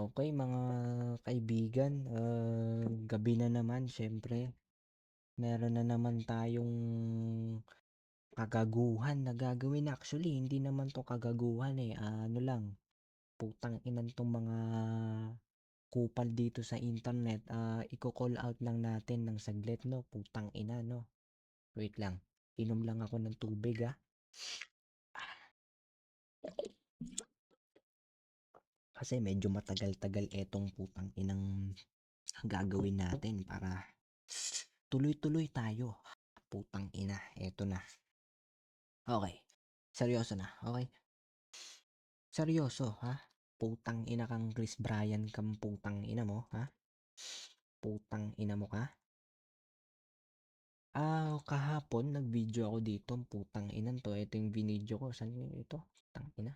Okay, mga kaibigan, gabi na naman siyempre. Meron na naman tayong kagaguhan na gagawin. Actually, hindi naman 'to kagaguhan, ano lang, putang inan 'tong mga kupal dito sa internet. Iko-call out lang natin ng saglit 'no, putang ina 'no. Wait lang, inom lang ako ng tubig, kasi medyo matagal-tagal etong putang inang gagawin natin para tuloy-tuloy tayo. Putang ina, eto na. Okay, seryoso na, okay. Seryoso, ha? Putang ina kang Chris Bryan kang putang ina mo, ha? Putang ina mo ka? Kahapon nag-video ako dito, putang ina 'to, eto yung binidyo ko, saan yun ito? Putang ina.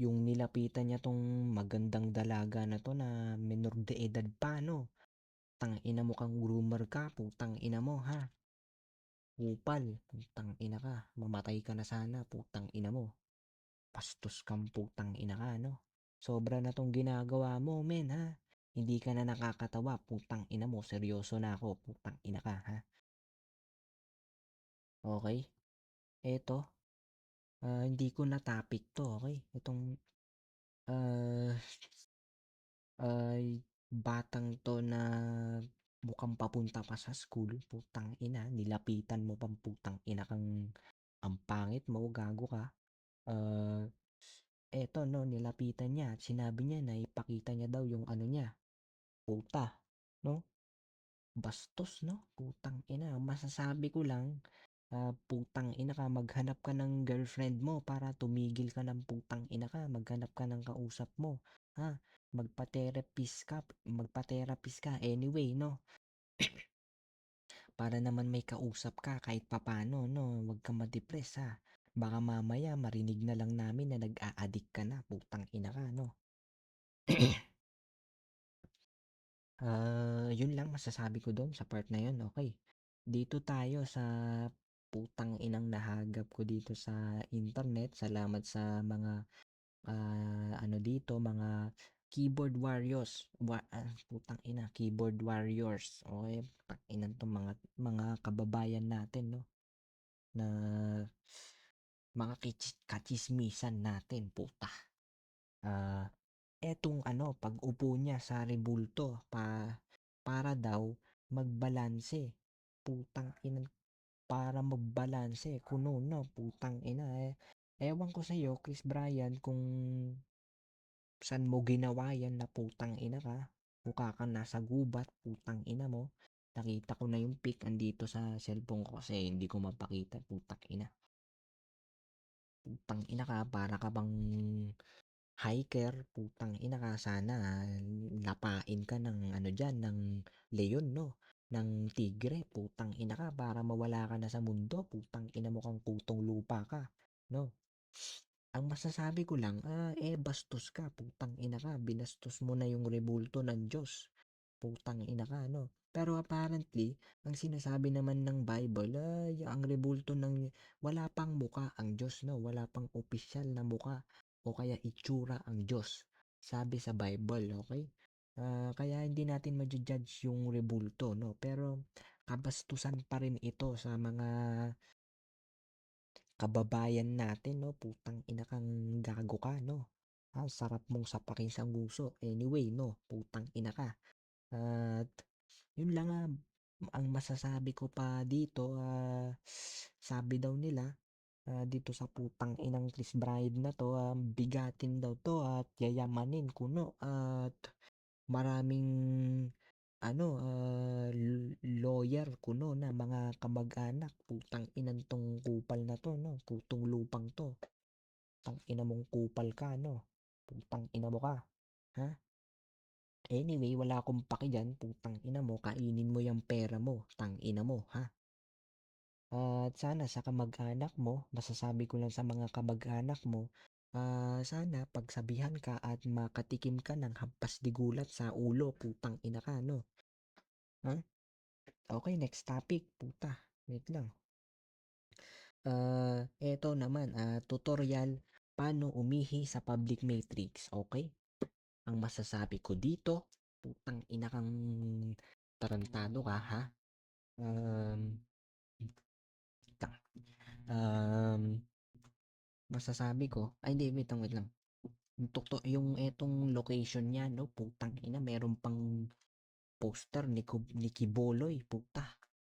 Yung nilapitan niya 'tong magandang dalaga na 'to na menor de edad pa 'no. Ina mo kang groomer ka, putang ina mo, ha? Kupal, putang ina ka, mamatay ka na sana, putang ina mo. Bastos kang putang ina ka 'no. Sobra na 'tong ginagawa mo men, ha. Hindi ka na nakakatawa, putang ina mo, seryoso na ako, putang ina ka, ha. Okay, eto, hindi ko na topic 'to, okay. Itong, ah, ay batang 'to na mukhang papunta pa sa school, putang ina, nilapitan mo pang putang ina kang ang pangit mo, gago ka. Ah, Eto 'no, nilapitan niya at sinabi niya na ipakita niya daw yung ano niya, puta, 'no? Bastos 'no, putang ina. Masasabi ko lang, putang ina ka, maghanap ka ng girlfriend mo para tumigil ka ng putang ina ka, maghanap ka ng kausap mo, ha? Magpa-therapist ka anyway 'no, para naman may kausap ka kahit papaano 'no, wag kang ma-depress, ha. Baka mamaya marinig na lang namin na nag-a-addict ka na, putang ina ka 'no. Yun lang masasabi ko dun sa part na yun, okey. Dito tayo sa putang inang nahagap ko dito sa internet. Salamat sa mga, ano dito, mga keyboard warriors, putang ina, keyboard warriors, okey. Tang-ina 'tong mga kababayan natin 'no, na mga katsismisan natin, puta. Ah, Etong ano, pag-upo niya sa rebulto para daw magbalanse. Putang ina, para magbalanse kuno na, putang ina, ewan ko sa'yo Chris Bryan kung saan mo ginawa yan na putang ina ka. Mukha kang nasa gubat, putang ina mo. Nakita ko na yung pic andito sa cellphone ko kasi hindi ko mapakita, putang ina. Putang ina ka, para ka bang hiker, putang ina ka, sana lapain ka ng ano diyan, ng leon 'no, ng tigre, putang ina ka, para mawala ka na sa mundo, putang ina mo kang kutong lupa ka 'no. Ang masasabi ko lang, bastos ka, putang ina ka, binastos mo na yung rebulto ng Diyos, putang ina ka 'no. Pero apparently, ang sinasabi naman ng Bible ay ang rebulto ng wala pang muka ang Diyos 'no, wala pang opisyal na muka o kaya itsura ang Diyos, sabi sa Bible, okay. Kaya hindi natin maju-judge yung rebulto 'no, pero kabastusan pa rin ito sa mga kababayan natin 'no, putang ina kang gago ka 'no. Sarap mong sapakin sa nguso anyway 'no, putang ina ka. At yun lang, ang masasabi ko pa dito, sabi daw nila, dito sa putang inang Chris Bride na 'to, bigatin daw 'to at yayamanin kuno at maraming ano, lawyer kuno na mga kamag-anak, putang inan 'tong kupal na 'to 'no, kutong lupang 'to. Tang-ina mong kupal ka 'no, putang ina mo ka, ha? Anyway, wala akong paki diyan, putang ina mo, kainin mo yang pera mo, tang-ina mo, ha? At sana sa kamag-anak mo, masasabi ko lang sa mga kamag-anak mo, sana pagsabihan ka at makatikim ka ng hampas di gulat sa ulo, putang ina ka 'no, ha? Okay, next topic, puta, wait lang. Eto naman, tutorial paano umihi sa public matrix, okay. Ang masasabi ko dito, putang ina kang tarantado ka, ha? Um, tang- um, masasabi ko, ay hindi, wait lang. Yung etong location niya, no, putang ina, meron pang poster ni Kiboloy, puta.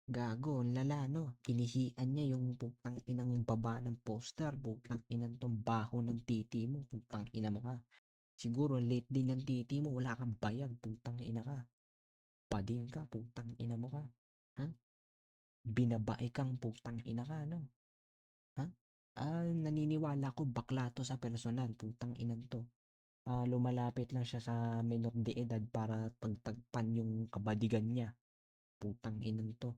Gago, ang lala, no? Pinihian niya yung putang inang baba ng poster, putang inang tong baho ng titi mo, putang ina mo ka. Siguro late din ng titi mo, wala kang bayad, putang ina ka. Pading ka, putang ina mo ka. Ha? Binabae kang putang ina ka, no? Ha? Naniniwala ko bakla to sa personal, putang inan to. Lumalapit lang siya sa menor de edad para pagtagpan yung kabadigan niya. Putang inan to.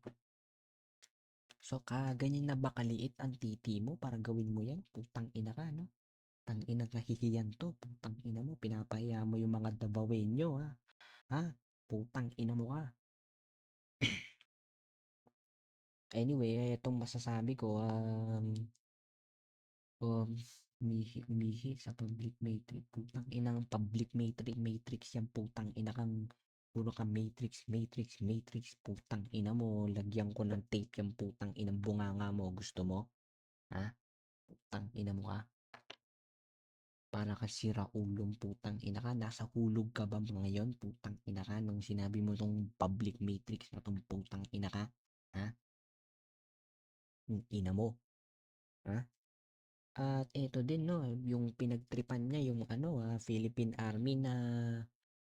So, ganyan na ba kaliit ang titi mo para gawin mo yan? Putang ina ka, no? Putang ina kahihiyan to. Putang ina mo, pinapahiya mo yung mga dabawenyo, ha? Ha? Putang ina mo ka. Anyway, itong masasabi ko, um, umihi sa public matrix. Putang inang public matrix yan. Putang ina kang puro ka matrix. Putang ina mo. Lagyan ko ng tape yung putang inang bunganga mo. Gusto mo? Ha? Putang ina mo ka. Para ka sira ulong putang ina ka. Nasa hulog ka ba ngayon? Putang ina ka. Nung sinabi mo tong public matrix na tong putang ina ka. Ha? Yung ina mo. Ha? At eto din 'no, yung pinagtripan niya yung ano, Philippine Army na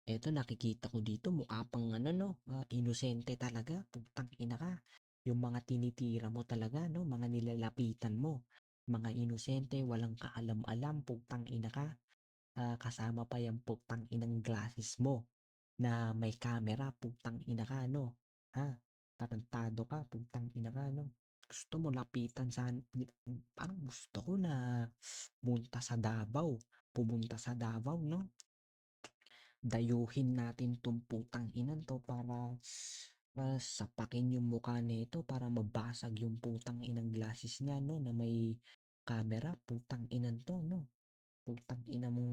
eto nakikita ko dito mukha pang ano 'no, inosente talaga, putang ina ka. Yung mga tinitira mo talaga 'no, mga nilalapitan mo, mga inosente, walang kaalam-alam, putang ina ka. Kasama pa yang putang inang glasses mo na may camera, putang ina ka 'no, ha? Tarantado ka, putang ina ka 'no. Gusto mo lapitan parang gusto ko na pumunta sa Davao, no? Dayuhin natin tong putang inan to para sapakin yung mukha nito para mabasag yung putang inang glasses niya, no? Na may camera, putang inan to, no? Putang ina mong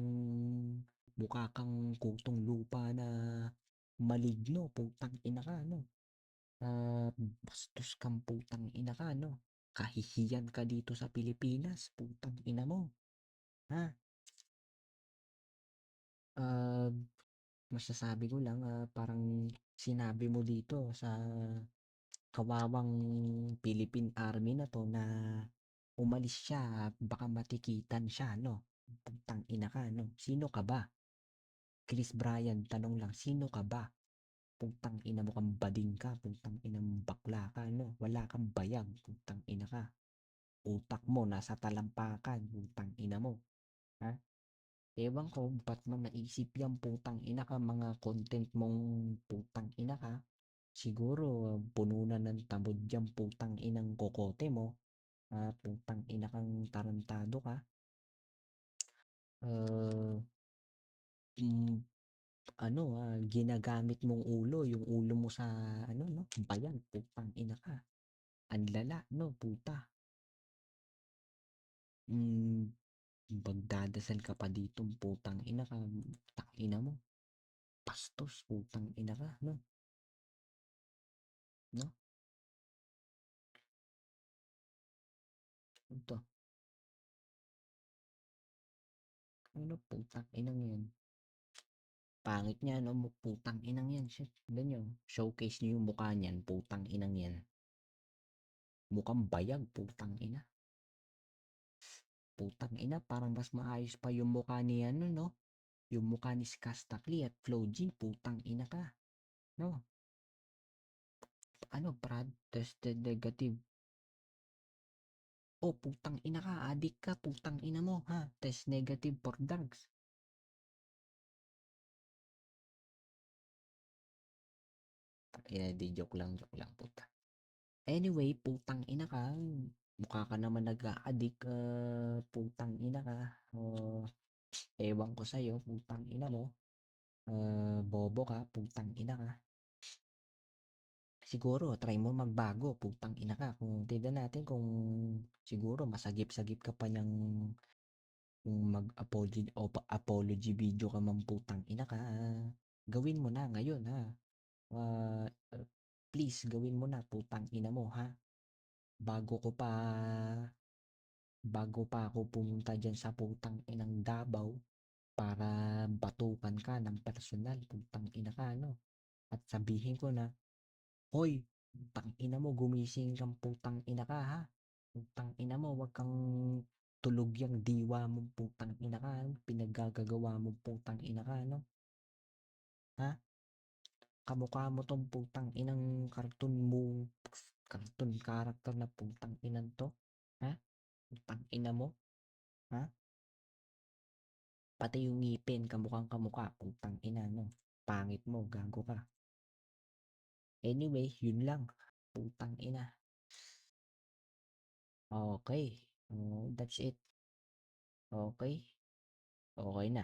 mukha kang kutong lupa na maligno, putang ina ka, no? Bastos kang putang ina ka, no? Kahihiyan ka dito sa Pilipinas, putang ina mo. Ha? Ah, masasabi ko lang, parang sinabi mo dito sa kawawang Philippine Army na to na umalis siya, baka matikitan siya, no? Putang ina ka, no? Sino ka ba? Chris Bryan, tanong lang, sino ka ba? Putang ina mo kang bading ka, putang ina mo bakla ka, no? Wala kang bayag, putang ina ka. Utak mo nasa talampakan, putang ina mo. Ha? Ewan ko ba't mo naisip yan, putang ina ka, mga content mong putang ina ka. Siguro puno na ng tamod yan, putang inang kokote mo. Putang ina kang tarantado ka. Uh, mm, Ginagamit mong ulo, yung ulo mo sa ano no, bayan, putang ina ka. Ang lala, no, puta. Mm, Magdadasal ka pa dito, putang ina ka, putang ina mo. Bastos, putang ina ka, no? No? Ito, ano putang inang yan? Pangit niya, no? Putang inang yan, shit. Ganyan, showcase niyo yung mukha niyan, putang inang yan. Mukhang bayag, putang ina. Putang ina, parang mas maayos pa yung mukha ni ano, no? Yung mukha ni Skastakli at Flo G, putang ina ka. No? Ano, Brad? Tested negative. Oh, putang ina ka, adik ka, putang ina mo, ha? Test negative for drugs. Ina, di joke lang, puta. Anyway, putang ina ka. Mukha ka naman nag-a-addict, putang ina ka. Ewan ko sa'yo, putang ina mo. Bobo ka, putang ina ka. Siguro, try mo magbago, putang ina ka. Kung tignan natin kung siguro masagip-sagip ka pa niyang Kung apology video ka man putang ina ka, gawin mo na ngayon ha. Ah, please gawin mo na putang ina mo ha. Bago ko pa bago pa ako pumunta diyan sa putang inang Davao para batukan ka ng personal, putang ina ka no. At sabihin ko na, "Hoy, putang ina mo gumising kang putang ina ka ha. Putang ina mo wag kang tulog yang diwa mo putang ina ka, ano, pinaggagawa mo putang ina ka no. Ha? Kamukha mo tong putang inang cartoon character na putang inan to. Ha? Putang ina mo. Ha? Pati yung ngipin kamukhang kamukha putang ina no. Pangit mo, gago ka. Anyway, yun lang. Putang ina. Okay. Oh, that's it. Okay. Okay na.